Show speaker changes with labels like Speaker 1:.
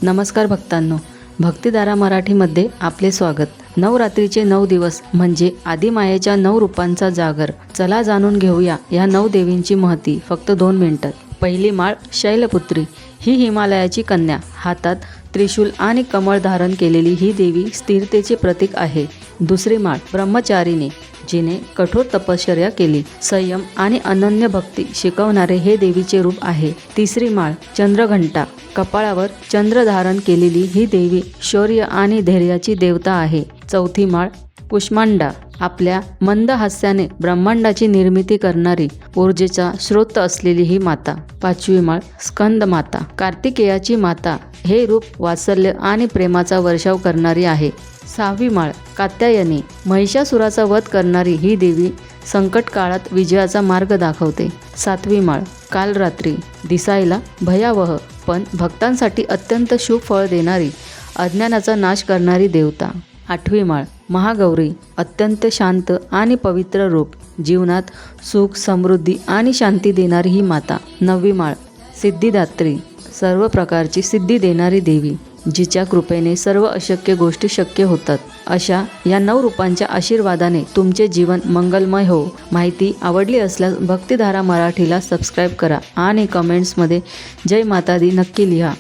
Speaker 1: नमस्कार भक्तांनो, भक्तिधारा मराठीमध्ये आपले स्वागत. नवरात्रीचे 9 दिवस म्हणजे आदिमायेच्या 9 रूपांचा जागर. चला जाणून घेऊया या 9 देवींची महती फक्त 2 मिनिटात. पहिली माळ शैलपुत्री. ही हिमालयाची कन्या, हातात त्रिशूल आणि कमळ धारण केलेली ही देवी स्थिरतेचे प्रतीक आहे. दुसरी माळ ब्रह्मचारिणी, जिने कठोर तपश्चर्या केली. संयम आणि अनन्य भक्ती शिकवणारे हे देवीचे रूप आहे. तिसरी माळ चंद्रघंटा. कपाळावर चंद्र धारण केलेली ही देवी शौर्य आणि धैर्याची देवता आहे. चौथी माळ कुष्मांडा. आपल्या मंद हास्याने ब्रह्मांडाची निर्मिती करणारी ऊर्जेचा स्रोत असलेली ही माता. पाचवी माळ स्कंद माता. कार्तिकेयाची माता. हे रूप वात्सल्य आणि प्रेमाचा वर्षाव करणारी आहे. सहावी माळ कात्यायनी. महिषासुराचा वध करणारी ही देवी संकट काळात विजयाचा मार्ग दाखवते. सातवी माळ कालरात्री. दिसायला भयावह पण भक्तांसाठी अत्यंत शुभ फळ देणारी, अज्ञानाचा नाश करणारी देवता. आठवी माळ महागौरी. अत्यंत शांत आणि पवित्र रूप, जीवनात सुख समृद्धी आणि शांती देणारी ही माता. नववी माळ सिद्धिदात्री. सर्व प्रकारची सिद्धी देणारी देवी, जिच्या कृपेने सर्व अशक्य गोष्टी शक्य होतात. अशा या 9 रूपांच्या आशीर्वादाने तुमचे जीवन मंगलमय हो. माहिती आवडली असल्यास भक्तिधारा मराठीला सबस्क्राईब करा आणि कमेंट्समध्ये जय माता दी नक्की लिहा.